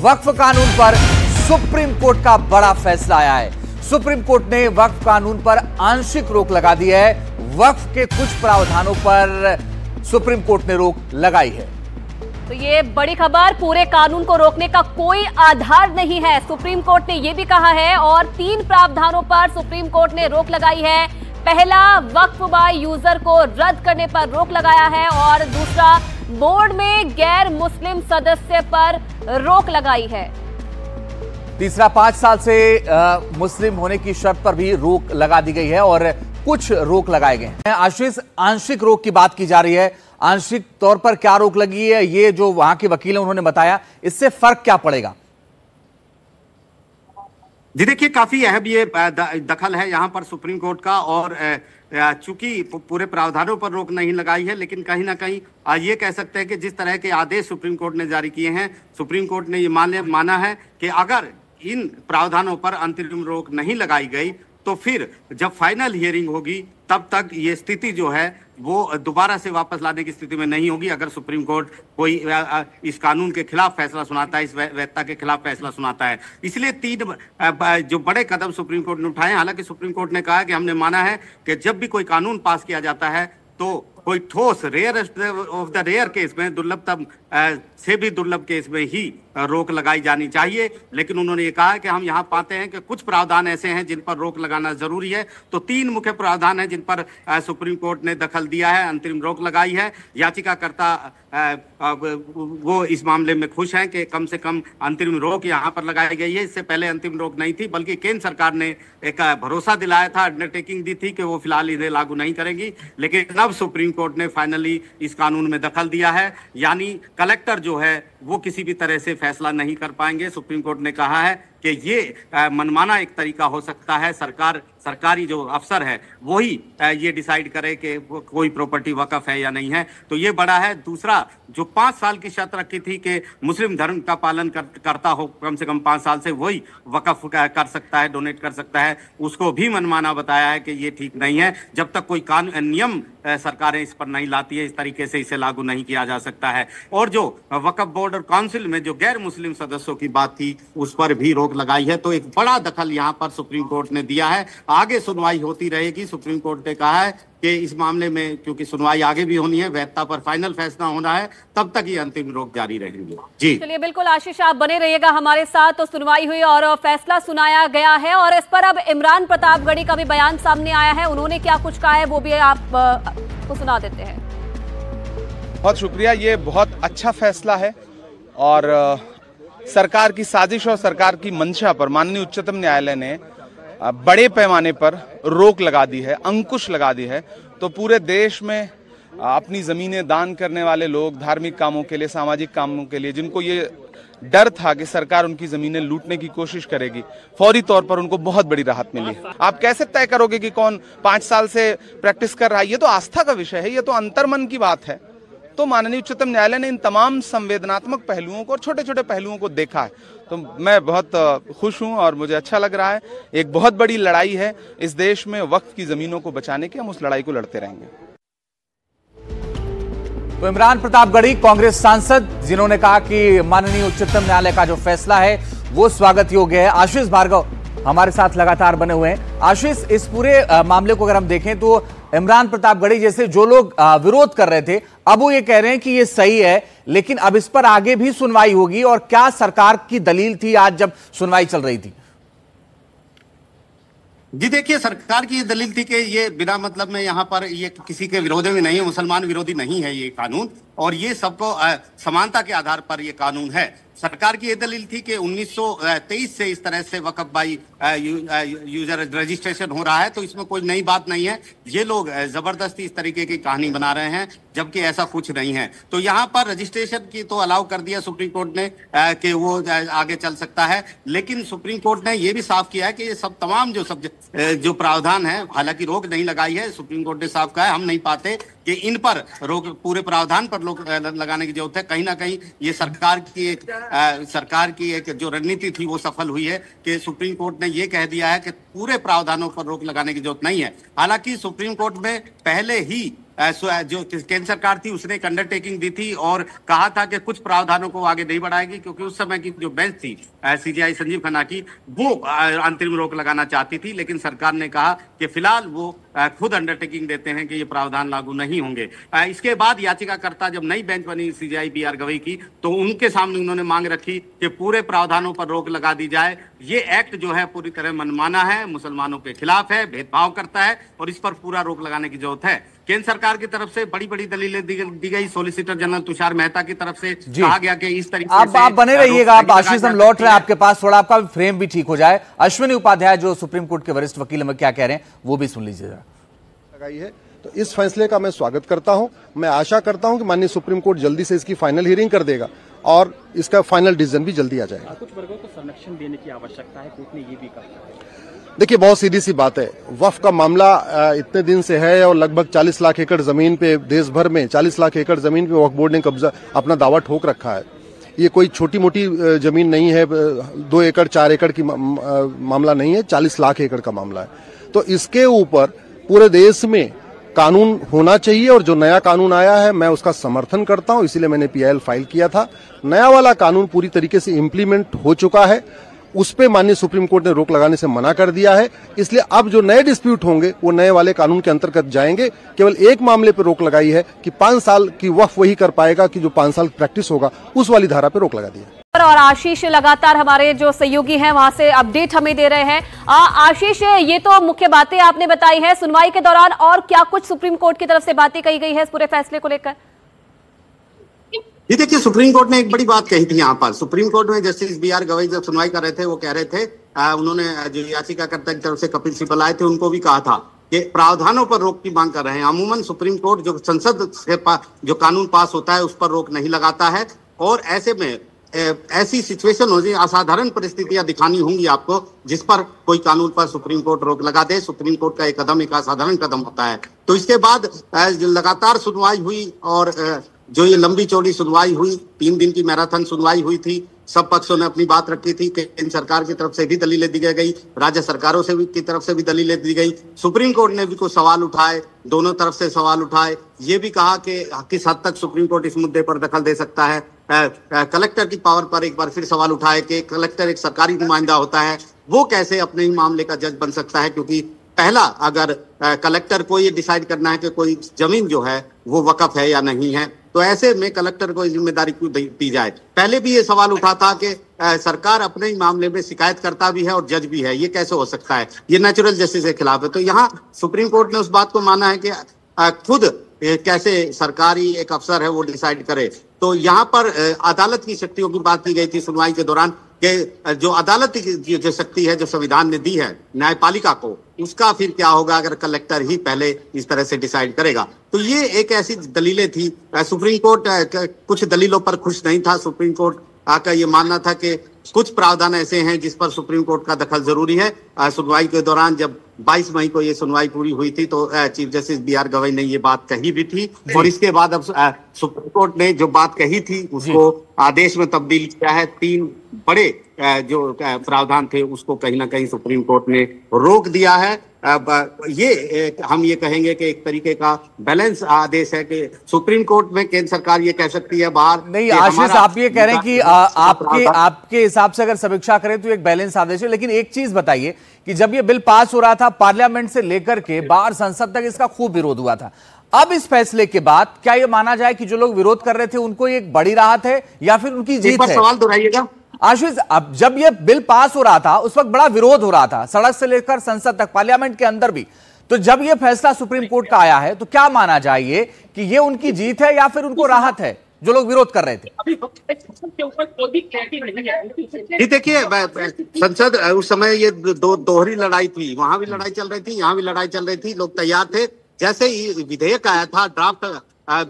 वक्फ कानून पर supreme court का बड़ा फैसला आया है। सुप्रीम कोर्ट ने वक्फ कानून पर आंशिक रोक लगा दी है। वक्फ के कुछ प्रावधानों पर सुप्रीम कोर्ट ने रोक लगाई है। तो ये बड़ी खबर, पूरे कानून को रोकने का कोई आधार नहीं है, सुप्रीम कोर्ट ने ये भी कहा है। और 3 प्रावधानों पर सुप्रीम कोर्ट ने रोक लगाई है। पहला, वक्फ बाय यूजर को रद्द करने पर रोक लगाया है, और दूसरा, बोर्ड में गैर मुस्लिम सदस्य पर रोक लगाई है। तीसरा, 5 साल से मुस्लिम होने की शर्त पर भी रोक लगा दी गई है और कुछ रोक लगाए गए हैं। आशीष, आंशिक रोक की बात की जा रही है, आंशिक तौर पर क्या रोक लगी है, ये जो वहां के वकील हैं उन्होंने बताया, इससे फर्क क्या पड़ेगा? जी देखिए, काफी अहम ये दखल है यहाँ पर सुप्रीम कोर्ट का। और चूंकि पूरे प्रावधानों पर रोक नहीं लगाई है, लेकिन कहीं ना कहीं ये कह सकते हैं कि जिस तरह के आदेश सुप्रीम कोर्ट ने जारी किए हैं, सुप्रीम कोर्ट ने ये माना है कि अगर इन प्रावधानों पर अंतरिम रोक नहीं लगाई गई तो फिर जब फाइनल हियरिंग होगी तब तक ये स्थिति जो है वो दोबारा से वापस लाने की स्थिति में नहीं होगी। अगर सुप्रीम कोर्ट कोई इस कानून के खिलाफ फैसला सुनाता है, इस वैधता के खिलाफ फैसला सुनाता है, इसलिए 3 जो बड़े कदम सुप्रीम कोर्ट ने उठाए। हालांकि सुप्रीम कोर्ट ने कहा कि हमने माना है कि जब भी कोई कानून पास किया जाता है तो कोई ठोस ऑफ द रेयर केस में, दुर्लभतम से भी दुर्लभ केस में ही रोक लगाई जानी चाहिए। लेकिन उन्होंने ये कहा कि हम यहाँ पाते हैं कि कुछ प्रावधान ऐसे हैं जिन पर रोक लगाना जरूरी है। तो 3 मुख्य प्रावधान हैं जिन पर सुप्रीम कोर्ट ने दखल दिया है, अंतरिम रोक लगाई है। याचिकाकर्ता वो इस मामले में खुश हैं कि कम से कम अंतरिम रोक यहाँ पर लगाई गई है। इससे पहले अंतिम रोक नहीं थी, बल्कि केंद्र सरकार ने एक भरोसा दिलाया था, अंडरटेकिंग दी थी कि वो फिलहाल इन्हें लागू नहीं करेंगी। लेकिन अब सुप्रीम कोर्ट ने फाइनली इस कानून में दखल दिया है, यानी कलेक्टर जो है वो किसी भी तरह से फैसला नहीं कर पाएंगे। सुप्रीम कोर्ट ने कहा है कि ये मनमाना एक तरीका हो सकता है, सरकारी जो अफसर है वही ये डिसाइड करे कि कोई प्रॉपर्टी वक्फ है या नहीं है। तो ये बड़ा है। दूसरा, जो 5 साल की शर्त रखी थी कि मुस्लिम धर्म का पालन करता हो कम से कम 5 साल से, वही वक्फ कर सकता है, डोनेट कर सकता है, उसको भी मनमाना बताया है कि ये ठीक नहीं है। जब तक कोई नियम सरकारें इस पर नहीं लाती है, इस तरीके से इसे लागू नहीं किया जा सकता है। और जो वक्फ बोर्ड और काउंसिल में जो गैर मुस्लिम सदस्यों की बात थी, उस पर भी रोक लगाई है। तो एक बड़ा दखल यहाँ पर सुप्रीम कोर्ट ने दिया है। आगे सुनवाई होती रहेगी। सुप्रीम कोर्ट ने कहा है कि इस मामले में क्योंकि सुनवाई आगे भी होनी है, वैधता पर फाइनल फैसला होना है, तब तक ये अंतिम रोक जारी रहेंगे। जी चलिए, बिल्कुल आशीष, आप बने रहिएगा हमारे साथ। तो सुनवाई हुई और फैसला सुनाया गया है, और इस पर अब इमरान प्रतापगढ़ी का भी बयान सामने आया है। उन्होंने क्या कुछ कहा है वो भी आप को सुना देते हैं। बहुत शुक्रिया। ये बहुत अच्छा फैसला है और सरकार की साजिश और सरकार की मंशा पर माननीय उच्चतम न्यायालय ने बड़े पैमाने पर रोक लगा दी है, अंकुश लगा दी है। तो पूरे देश में अपनी जमीनें दान करने वाले लोग, धार्मिक कामों के लिए, सामाजिक कामों के लिए, जिनको ये डर था कि सरकार उनकी जमीनें लूटने की कोशिश करेगी, फौरी तौर पर उनको बहुत बड़ी राहत मिली है। आप कैसे तय करोगे कि कौन 5 साल से प्रैक्टिस कर रहा है? ये तो आस्था का विषय है, ये तो अंतर्मन की बात है। तो माननीय उच्चतम न्यायालय ने इन तमाम संवेदनात्मक पहलुओं को और छोटे छोटे पहलुओं को देखा है। तो मैं बहुत खुश हूं और मुझे अच्छा लग रहा है। एक बहुत बड़ी लड़ाई है इस देश में वक्फ की जमीनों को बचाने की, हम उस लड़ाई को लड़ते रहेंगे। तो इमरान प्रतापगढ़ी, कांग्रेस सांसद, जिन्होंने कहा कि माननीय उच्चतम न्यायालय का जो फैसला है वो स्वागत योग्य है। आशीष भार्गव हमारे साथ लगातार बने हुए हैं। आशीष, इस पूरे मामले को अगर हम देखें तो इमरान प्रतापगढ़ी जैसे जो लोग विरोध कर रहे थे, अब वो ये कह रहे हैं कि ये सही है, लेकिन अब इस पर आगे भी सुनवाई होगी। और क्या सरकार की दलील थी आज जब सुनवाई चल रही थी? जी देखिए, सरकार की ये दलील थी कि ये बिना मतलब में यहाँ पर ये किसी के विरोध में नहीं है, मुसलमान विरोधी नहीं है ये कानून, और ये सबको समानता के आधार पर ये कानून है। सरकार की ये दलील थी कि 1923 से इस तरह से वक्फ बाई यूजर रजिस्ट्रेशन हो रहा है, तो इसमें कोई नई बात नहीं है। ये लोग जबरदस्ती इस तरीके की कहानी बना रहे हैं, जबकि ऐसा कुछ नहीं है। तो यहाँ पर रजिस्ट्रेशन की तो अलाउ कर दिया सुप्रीम कोर्ट ने कि वो आगे चल सकता है, लेकिन सुप्रीम कोर्ट ने ये भी साफ किया है कि ये सब तमाम जो प्रावधान है, हालांकि रोक नहीं लगाई है, सुप्रीम कोर्ट ने साफ कहा है, हम नहीं पाते कि इन पर रोक, पूरे प्रावधान पर रोक लगाने की जरूरत है। कहीं ना कहीं ये सरकार की एक जो रणनीति थी वो सफल हुई है कि सुप्रीम कोर्ट ने ये कह दिया है कि पूरे प्रावधानों पर रोक लगाने की जरूरत नहीं है। हालांकि सुप्रीम कोर्ट में पहले ही जो केंद्र सरकार थी उसने एक अंडरटेकिंग दी थी और कहा था कि कुछ प्रावधानों को आगे नहीं बढ़ाएगी, क्योंकि उस समय की जो बेंच थी सीजेआई संजीव खन्ना की, वो अंतरिम रोक लगाना चाहती थी, लेकिन सरकार ने कहा कि फिलहाल वो खुद अंडरटेकिंग देते हैं कि ये प्रावधान लागू नहीं होंगे। इसके बाद याचिकाकर्ता जब नई बेंच बनी सीजेआई बी आर गवई की, तो उनके सामने उन्होंने मांग रखी कि पूरे प्रावधानों पर रोक लगा दी जाए। ये एक्ट जो है पूरी तरह मनमाना है, मुसलमानों के खिलाफ है, भेदभाव करता है और इस पर पूरा रोक लगाने की जरूरत है। केंद्र सरकार की तरफ से बड़ी बड़ी दलीलें दी गई। सॉलिसिटर जनरल तुषार मेहता की तरफ से कहा गया कि इस तरीके से आप बने रहिएगा। आप आशीष, हम लौट रहे हैं आपके पास, थोड़ा आपका फ्रेम भी ठीक हो जाए। अश्विनी उपाध्याय जो सुप्रीम कोर्ट के वरिष्ठ वकील में क्या कह रहे हैं वो भी सुन लीजिएगा। लगाई है तो इस फैसले का मैं स्वागत करता हूं। मैं आशा करता हूं कि माननीय सुप्रीम कोर्ट जल्दी से इसकी फाइनल हियरिंग कर देगा और इसका फाइनल डिसीजन भी जल्दी आ जाएगा। कुछ वर्गों को संरक्षण देने की आवश्यकता है, कोर्ट ने ये भी कहा। देखिए, बहुत सीधी सी बात है, वक्फ का मामला इतने दिन से है और लगभग 40 लाख एकड़ जमीन पे, देश भर में 40 लाख एकड़ जमीन पे वक्फ बोर्ड ने कब्जा अपना दावा ठोक रखा है। ये कोई छोटी मोटी जमीन नहीं है, 2 एकड़ 4 एकड़ की मामला नहीं है, 40 लाख एकड़ का मामला है। तो इसके ऊपर पूरे देश में कानून होना चाहिए और जो नया कानून आया है मैं उसका समर्थन करता हूं, इसीलिए मैंने पीआईएल फाइल किया था। नया वाला कानून पूरी तरीके से इम्प्लीमेंट हो चुका है, उस पे माननीय सुप्रीम कोर्ट ने रोक लगाने से मना कर दिया है। इसलिए अब जो नए डिस्प्यूट होंगे वो नए वाले कानून के अंतर्गत जाएंगे। केवल एक मामले पर रोक लगाई है कि 5 साल की वक्फ वही कर पाएगा कि जो 5 साल प्रैक्टिस होगा, उस वाली धारा पर रोक लगा दी है। और आशीष लगातार हमारे जो सहयोगी हैं वहां से अपडेट हमें दे रहे हैं। आशीष, ये तो मुख्य बातें आपने बताई है, सुनवाई के दौरान और क्या कुछ सुप्रीम कोर्ट की तरफ से बातें कही गई है इस पूरे फैसले को लेकर? ये देखिए, सुप्रीम कोर्ट ने एक बड़ी बात कही थी यहाँ पर। सुप्रीम कोर्ट में जस्टिस बी आर गवई जब सुनवाई कर रहे थे, वो कह रहे थे, उन्होंने जो याचिकाकर्ता की तरफ से कपिल सिब्बल आए थे उनको भी कहा था कि प्रावधानों पर रोक की मांग कर रहे हैं। अमूमन सुप्रीम कोर्ट जो संसद से जो कानून पास होता है उस पर रोक नहीं लगाता है, और ऐसे में ऐसी सिचुएशन हो जाए, असाधारण परिस्थितियां दिखानी होंगी आपको जिस पर कोई कानून पर सुप्रीम कोर्ट रोक लगा दे। सुप्रीम कोर्ट का एक कदम एक असाधारण कदम होता है। तो इसके बाद लगातार सुनवाई हुई और जो ये लंबी चौड़ी सुनवाई हुई, 3 दिन की मैराथन सुनवाई हुई थी। सब पक्षों ने अपनी बात रखी थी। केंद्र सरकार की तरफ से भी दलीलें दी गई, राज्य सरकारों से भी की तरफ से भी दलीलें दी गई। सुप्रीम कोर्ट ने भी कुछ सवाल उठाए, दोनों तरफ से सवाल उठाए। ये भी कहा कि किस हद तक सुप्रीम कोर्ट इस मुद्दे पर दखल दे सकता है। कलेक्टर की पावर पर एक बार फिर सवाल उठाए कि कलेक्टर एक सरकारी नुमाइंदा होता है, वो कैसे अपने ही मामले का जज बन सकता है, क्योंकि पहला अगर कलेक्टर को ये डिसाइड करना है कि कोई जमीन जो है वो वक्फ है या नहीं है, तो ऐसे में कलेक्टर को जिम्मेदारी क्यों दी जाए। पहले भी ये सवाल उठा था कि सरकार अपने ही मामले में शिकायत करता भी है और जज भी है, ये कैसे हो सकता है, ये नेचुरल जस्टिस के खिलाफ है। तो यहाँ सुप्रीम कोर्ट ने उस बात को माना है कि खुद कैसे सरकारी एक अफसर है वो डिसाइड करे। तो यहाँ पर अदालत की शक्तियों की बात की गई थी सुनवाई के दौरान कि जो अदालत की जो शक्ति है, जो संविधान ने दी है न्यायपालिका को, उसका फिर क्या होगा अगर कलेक्टर ही पहले इस तरह से डिसाइड करेगा। तो ये एक ऐसी दलीलें थी। सुप्रीम कोर्ट कुछ दलीलों पर खुश नहीं था। सुप्रीम कोर्ट का ये मानना था कि कुछ प्रावधान ऐसे हैं जिस पर सुप्रीम कोर्ट का दखल जरूरी है। सुनवाई के दौरान जब 22 मई को ये सुनवाई पूरी हुई थी तो chief justice B R Gavai ने ये बात कही भी थी, और इसके बाद अब सुप्रीम कोर्ट ने जो बात कही थी उसको आदेश में तब्दील किया है। 3 बड़े जो प्रावधान थे उसको कहीं ना कहीं सुप्रीम कोर्ट ने रोक दिया है। ये हम ये कहेंगे कि एक तरीके का बैलेंस आदेश है कि सुप्रीम कोर्ट में केंद्र सरकार ये कह सकती है बाहर नहीं। आशीष, आप ये कह रहे हैं कि आपके हिसाब से अगर समीक्षा करें तो एक बैलेंस आदेश है, लेकिन एक चीज बताइए कि जब ये बिल पास हो रहा था पार्लियामेंट से लेकर के बाहर संसद तक इसका खूब विरोध हुआ था। अब इस फैसले के बाद क्या ये माना जाए कि जो लोग विरोध कर रहे थे उनको एक बड़ी राहत है या फिर उनकी जीत है? सवाल दोहराइएगा आशीष। अब जब ये बिल पास हो रहा था उस वक्त बड़ा विरोध हो रहा था, सड़क से लेकर संसद तक, पार्लियामेंट के अंदर भी। तो जब ये फैसला सुप्रीम कोर्ट का आया है तो क्या माना जाए कि ये उनकी जीत है या फिर उनको राहत है जो लोग विरोध कर रहे थे? देखिए, संसद उस समय ये दोहरी लड़ाई थी, वहां भी लड़ाई चल रही थी, यहाँ भी लड़ाई चल रही थी। लोग तैयार थे, जैसे ही विधेयक आया था, ड्राफ्ट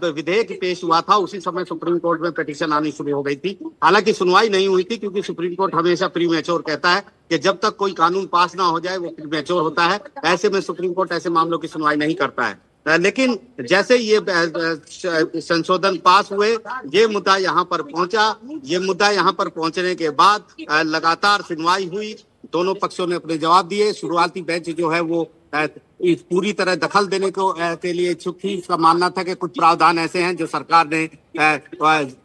विधेयक पेश हुआ था, उसी समय सुप्रीम कोर्ट में पिटीशन आनी शुरू हो गई थी। हालांकि सुनवाई नहीं हुई थी क्योंकि सुप्रीम कोर्ट हमेशा प्रीमैच्योर कहता है कि जब तक कोई कानून पास ना हो जाए वो प्रीमैच्योर होता है। ऐसे में सुप्रीम कोर्ट ऐसे मामलों की सुनवाई नहीं करता है। लेकिन जैसे ये संशोधन पास हुए, ये मुद्दा यहाँ पर पहुंचा। ये मुद्दा यहाँ पर पहुंचने के बाद लगातार सुनवाई हुई, दोनों पक्षों ने अपने जवाब दिए। शुरुआती बेंच जो है वो इस पूरी तरह दखल देने को के लिए इच्छुक थी। इसका मानना था कि कुछ प्रावधान ऐसे हैं जो सरकार ने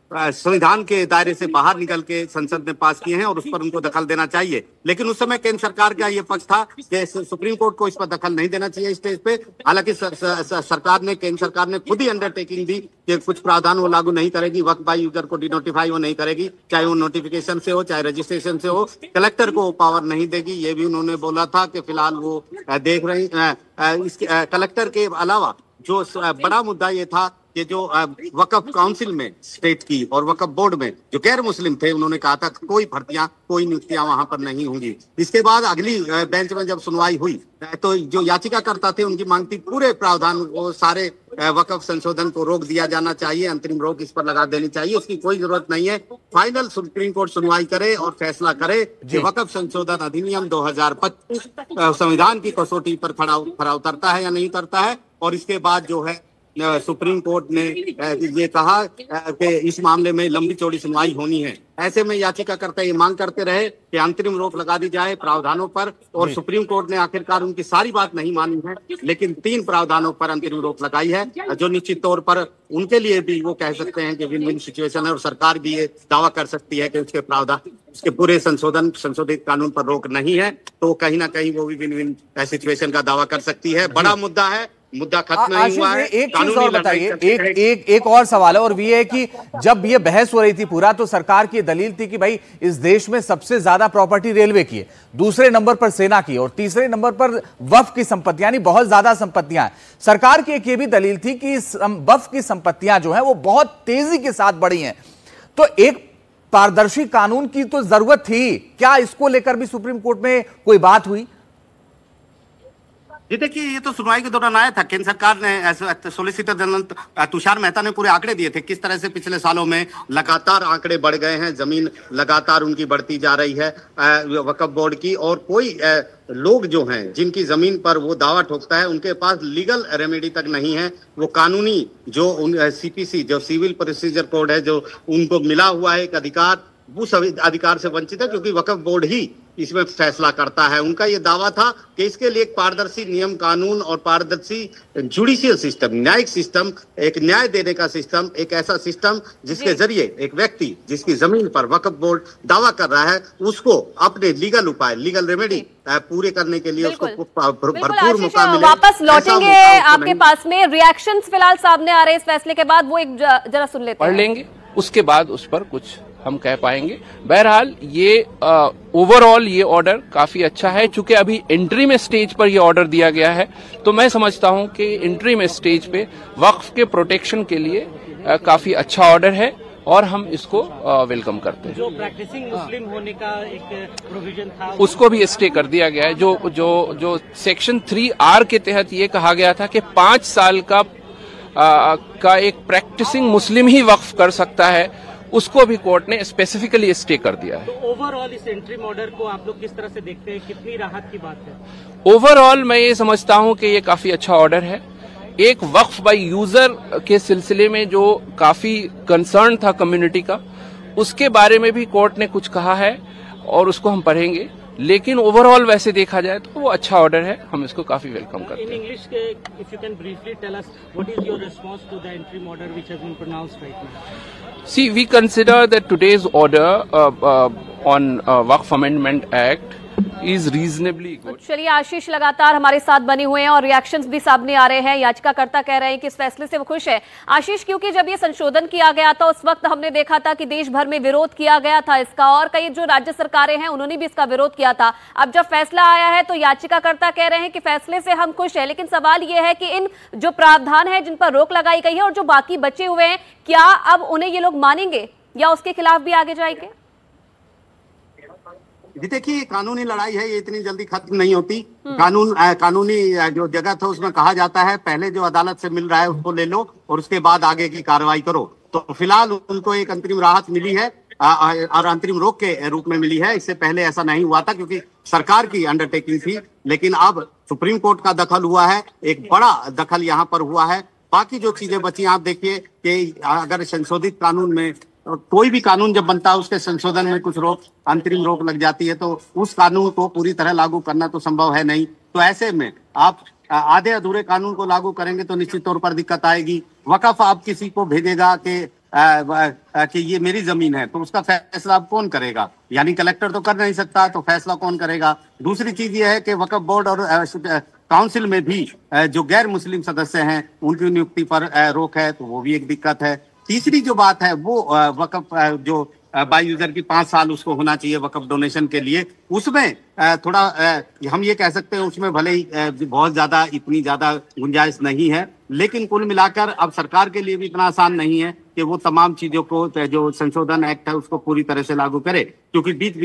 संविधान के दायरे से बाहर निकल के संसद में पास किए हैं और उस पर उनको दखल देना चाहिए। लेकिन उस समय केंद्र सरकार का ये पक्ष था कि सुप्रीम कोर्ट को इस पर दखल नहीं देना चाहिए स्टेज पे। हालांकि केंद्र सरकार ने खुद ही अंडरटेकिंग दी कि कुछ प्रावधान वो लागू नहीं करेगी, वक्फ बाय यूजर को डिनोटिफाई वो नहीं करेगी, चाहे वो नोटिफिकेशन से हो चाहे रजिस्ट्रेशन से हो, कलेक्टर को पावर नहीं देगी। ये भी उन्होंने बोला था कि फिलहाल वो देख रही कलेक्टर के अलावा जो बड़ा मुद्दा ये था कि जो वक्फ काउंसिल में स्टेट की और वक्फ बोर्ड में जो गैर मुस्लिम थे, उन्होंने कहा था कोई भर्तियां कोई नियुक्तियां वहां पर नहीं होंगी। इसके बाद अगली बेंच में जब सुनवाई हुई तो जो याचिकाकर्ता थे उनकी मांग थी पूरे प्रावधान वो सारे वक्फ संशोधन को रोक दिया जाना चाहिए, अंतरिम रोक इस पर लगा देनी चाहिए, उसकी कोई जरूरत नहीं है। फाइनल सुप्रीम कोर्ट सुनवाई करे और फैसला करे कि वक्फ संशोधन अधिनियम 2025 संविधान की कसौटी पर खरा उतरता है या नहीं उतरता है। और इसके बाद जो है सुप्रीम कोर्ट ने ये कहा कि इस मामले में लंबी चौड़ी सुनवाई होनी है। ऐसे में याचिकाकर्ता ये मांग करते रहे कि अंतरिम रोक लगा दी जाए प्रावधानों पर, और सुप्रीम कोर्ट ने आखिरकार उनकी सारी बात नहीं मानी है, लेकिन 3 प्रावधानों पर अंतरिम रोक लगाई है, जो निश्चित तौर पर उनके लिए भी वो कह सकते हैं कि विन विन सिचुएशन है। और सरकार भी ये दावा कर सकती है कि उसके प्रावधान उसके पूरे संशोधित कानून पर रोक नहीं है, तो कहीं ना कहीं वो भी विन विन सिचुएशन का दावा कर सकती है। बड़ा मुद्दा है, मुद्दा खत्म नहीं हुआ है। एक चीज और बताइए, एक और सवाल है, और ये है कि जब ये बहस हो रही थी पूरा, तो सरकार की दलील थी कि भाई इस देश में सबसे ज्यादा प्रॉपर्टी रेलवे की है, दूसरे नंबर पर सेना की, और तीसरे नंबर पर वक्फ की संपत्ति, यानी बहुत ज्यादा संपत्तियां हैं। सरकार की एक ये भी दलील थी कि वक्फ की संपत्तियां जो है वो बहुत तेजी के साथ बढ़ी हैं। तो एक पारदर्शी कानून की तो जरूरत थी, क्या इसको लेकर भी सुप्रीम कोर्ट में कोई बात हुई? जी देखिए, ये तो सुनवाई के दौरान आया था। केंद्र सरकार ने सोलिसिटर जनरल तुषार मेहता ने पूरे आंकड़े दिए थे किस तरह से पिछले सालों में लगातार आंकड़े बढ़ गए हैं, जमीन लगातार उनकी बढ़ती जा रही है वक्फ बोर्ड की, और कोई लोग जो हैं जिनकी जमीन पर वो दावा ठोकता है उनके पास लीगल रेमेडी तक नहीं है। वो कानूनी जो सीपीसी जो सिविल प्रोसीजर कोड है जो उनको मिला हुआ है एक अधिकार, वो सभी अधिकार से वंचित है, क्योंकि वक्फ बोर्ड ही इसमें फैसला करता है। उनका ये दावा था कि इसके लिए एक पारदर्शी नियम कानून और पारदर्शी जुडिशियल सिस्टम, न्यायिक सिस्टम, एक न्याय देने का सिस्टम, एक ऐसा सिस्टम जिसके जरिए एक व्यक्ति जिसकी जमीन पर वक्फ बोर्ड दावा कर रहा है उसको अपने लीगल उपाय, लीगल रेमेडी पूरे करने के लिए उसको भरपूर मौका मिले। वापस लौटेंगे आपके पास में, रिएक्शंस फिलहाल सामने आ रहे हैं इस फैसले के बाद, वो एक जरा सुन लेते हैं। पढ़ लेंगे, उसके बाद उस पर कुछ हम कह पाएंगे। बहरहाल ये ओवरऑल ये ऑर्डर काफी अच्छा है। चूंकि अभी एंट्री में स्टेज पर ये ऑर्डर दिया गया है, तो मैं समझता हूं कि एंट्री में स्टेज पे वक्फ के प्रोटेक्शन के लिए काफी अच्छा ऑर्डर है और हम इसको वेलकम करते हैं। जो प्रैक्टिसिंग मुस्लिम होने का एक प्रोविजन था उसको भी स्टे कर दिया गया है। जो सेक्शन 3R के तहत ये कहा गया था कि 5 साल का एक प्रैक्टिसिंग मुस्लिम ही वक्फ कर सकता है, उसको भी कोर्ट ने स्पेसिफिकली स्टे कर दिया है। तो ओवरऑल इस एंट्री ऑर्डर को आप लोग किस तरह से देखते हैं, कितनी राहत की बात है? ओवरऑल मैं ये समझता हूं कि ये काफी अच्छा ऑर्डर है। एक वक्फ बाय यूजर के सिलसिले में जो काफी कंसर्न था कम्युनिटी का, उसके बारे में भी कोर्ट ने कुछ कहा है और उसको हम पढ़ेंगे, लेकिन ओवरऑल वैसे देखा जाए तो वो अच्छा ऑर्डर है, हम इसको काफी वेलकम करते हैं। In English, if you can briefly tell us what is your response to the entry order which has been pronounced right now? See, we consider that today's order on Waqf Amendment Act is reasonably good. चलिए, आशीष लगातार हमारे साथ बने हुए हैं और reactions भी सामने आ रहे हैं। याचिकाकर्ता कह रहे हैं कि इस फैसले से वो खुश है। आशीष, क्योंकि जब ये संशोधन किया गया था उस वक्त हमने देखा था कि देश भर में विरोध किया गया था इसका, और कई जो राज्य सरकारें हैं उन्होंने भी इसका विरोध किया था। अब जब फैसला आया है तो याचिकाकर्ता कह रहे हैं कि फैसले से हम खुश हैं, लेकिन सवाल ये है कि इन जो प्रावधान है जिन पर रोक लगाई गई है और जो बाकी बचे हुए हैं, क्या अब उन्हें ये लोग मानेंगे या उसके खिलाफ भी आगे जाएंगे? जी देखिए, कानूनी लड़ाई है, ये इतनी जल्दी खत्म नहीं होती। कानूनी जो जगह था उसमें कहा जाता है पहले जो अदालत से मिल रहा है उसको ले लो और उसके बाद आगे की कार्रवाई करो। तो फिलहाल उनको एक अंतरिम राहत मिली है और अंतरिम रोक के रूप में मिली है। इससे पहले ऐसा नहीं हुआ था क्योंकि सरकार की अंडरटेकिंग थी, लेकिन अब सुप्रीम कोर्ट का दखल हुआ है, एक बड़ा दखल यहाँ पर हुआ है। बाकी जो चीजें बची, आप देखिए कि अगर संशोधित कानून में कोई भी कानून जब बनता है उसके संशोधन में कुछ अंतरिम रोक लग जाती है, तो उस कानून को पूरी तरह लागू करना तो संभव है नहीं। तो ऐसे में आप आधे अधूरे कानून को लागू करेंगे तो निश्चित तौर पर दिक्कत आएगी। वक्फ आप किसी को भेजेगा कि ये मेरी जमीन है, तो उसका फैसला अब कौन करेगा? यानी कलेक्टर तो कर नहीं सकता, तो फैसला कौन करेगा? दूसरी चीज ये है कि वक्फ बोर्ड और काउंसिल में भी जो गैर मुस्लिम सदस्य हैं उनकी नियुक्ति पर रोक है, तो वो भी एक दिक्कत है। तीसरी जो बात है वो वक्फ जो बाई यूजर की 5 साल उसको होना चाहिए वक्फ डोनेशन के लिए, उसमें थोड़ा हम ये कह सकते हैं उसमें भले ही बहुत ज्यादा इतनी ज्यादा गुंजाइश नहीं है, लेकिन कुल मिलाकर अब सरकार के लिए भी इतना आसान नहीं है कि वो तमाम चीजों को जो संशोधन एक्ट है उसको पूरी तरह से लागू करे, क्योंकि बीच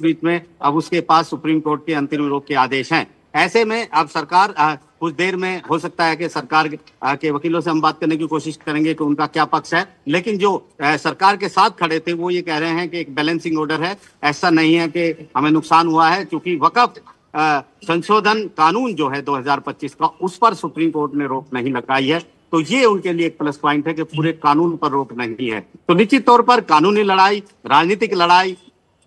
बीच में अब उसके पास सुप्रीम कोर्ट के अंतरिम रोक के आदेश हैं। ऐसे में अब सरकार कुछ देर में हो सकता है कि सरकार के वकीलों से हम बात करने की कोशिश करेंगे कि उनका क्या पक्ष है, लेकिन जो सरकार के साथ खड़े थे वो ये कह रहे हैं कि एक बैलेंसिंग ऑर्डर है, ऐसा नहीं है कि हमें नुकसान हुआ है, क्योंकि वक्फ संशोधन कानून जो है 2025 का, उस पर सुप्रीम कोर्ट ने रोक नहीं लगाई है। तो ये उनके लिए एक प्लस पॉइंट है कि पूरे कानून पर रोक नहीं है। तो निश्चित तौर पर कानूनी लड़ाई, राजनीतिक लड़ाई,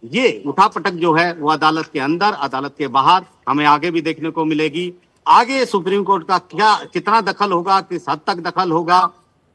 ये उठापटक जो है वो अदालत के अंदर, अदालत के बाहर हमें आगे भी देखने को मिलेगी। आगे सुप्रीम कोर्ट का कितना दखल होगा, किस हद तक दखल होगा,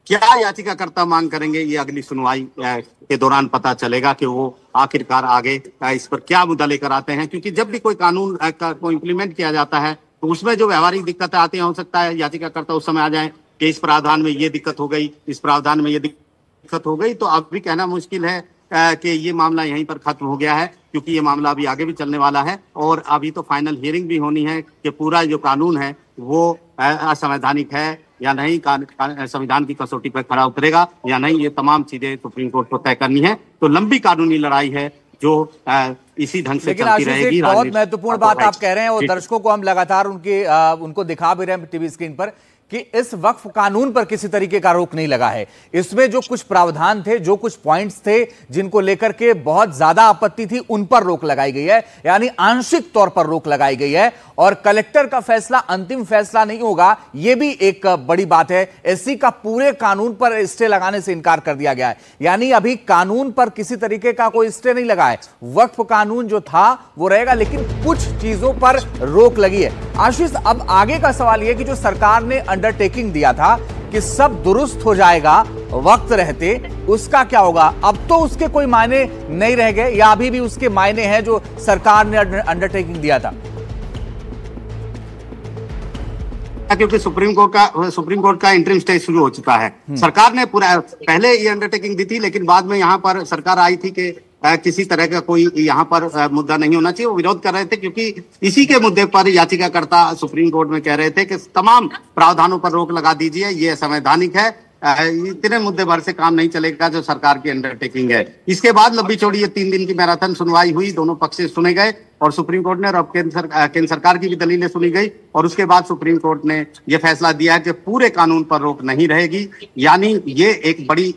क्या याचिकाकर्ता मांग करेंगे, ये अगली सुनवाई के दौरान पता चलेगा कि वो आखिरकार आगे इस पर क्या मुद्दा लेकर आते हैं। क्योंकि जब भी कोई कानून को इम्प्लीमेंट किया जाता है तो उसमें जो व्यवहारिक दिक्कतें आती हैं, हो सकता है याचिकाकर्ता उस समय आ जाए कि इस प्रावधान में ये दिक्कत हो गई, इस प्रावधान में ये दिक्कत हो गई, तो अब भी कहना मुश्किल है कि ये मामला यहीं पर खत्म हो गया है, क्योंकि ये मामला अभी आगे भी चलने वाला है और अभी तो फाइनल हियरिंग भी होनी है कि पूरा जो कानून है वो असंवैधानिक है या नहीं, संविधान की कसौटी पर खरा उतरेगा या नहीं, ये तमाम चीजें सुप्रीम कोर्ट को तय करनी है। तो लंबी कानूनी लड़ाई है जो इसी ढंग से चलती रहेगी। बहुत महत्वपूर्ण बात आप कह रहे हैं और दर्शकों को हम लगातार उनको दिखा भी रहे हैं टीवी स्क्रीन पर कि इस वक्फ कानून पर किसी तरीके का रोक नहीं लगा है। इसमें जो कुछ प्रावधान थे, जो कुछ पॉइंट्स थे जिनको लेकर के बहुत ज्यादा आपत्ति थी, उन पर रोक लगाई गई है, यानी आंशिक तौर पर रोक लगाई गई है। और कलेक्टर का फैसला अंतिम फैसला नहीं होगा, यह भी एक बड़ी बात है। एससी का पूरे कानून पर स्टे लगाने से इनकार कर दिया गया है, यानी अभी कानून पर किसी तरीके का कोई स्टे नहीं लगा है। वक्फ कानून जो था वो रहेगा, लेकिन कुछ चीजों पर रोक लगी है। आशीष, अब आगे का सवाल यह कि जो सरकार ने अंडरटेकिंग दिया था कि सब दुरुस्त हो जाएगा वक्त रहते, उसका क्या होगा? अब तो उसके कोई मायने नहीं रह गए या अभी भी उसके मायने हैं जो सरकार ने अंडरटेकिंग दिया था? क्योंकि सुप्रीम कोर्ट का इंटरिम स्टे शुरू हो चुका है। सरकार ने पूरा पहले ये अंडरटेकिंग दी थी, लेकिन बाद में यहाँ पर सरकार आई थी कि किसी तरह का कोई यहाँ पर मुद्दा नहीं होना चाहिए। वो विरोध कर रहे थे क्योंकि इसी के मुद्दे पर याचिकाकर्ता सुप्रीम कोर्ट में कह रहे थे कि तमाम प्रावधानों पर रोक लगा दीजिए, ये संवैधानिक है, इतने मुद्दे भर से काम नहीं चलेगा जो सरकार की अंडरटेकिंग है। इसके बाद लंबी चौड़ी ये 3 दिन की मैराथन सुनवाई हुई, दोनों पक्ष सुने गए और सुप्रीम कोर्ट ने, और अब केंद्र सरकार की भी दलीलें सुनी गई और उसके बाद सुप्रीम कोर्ट ने यह फैसला दिया कि पूरे कानून पर रोक नहीं रहेगी। यानी ये एक बड़ी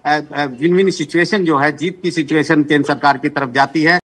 विन विन सिचुएशन जो है, जीत की सिचुएशन केंद्र सरकार की तरफ जाती है।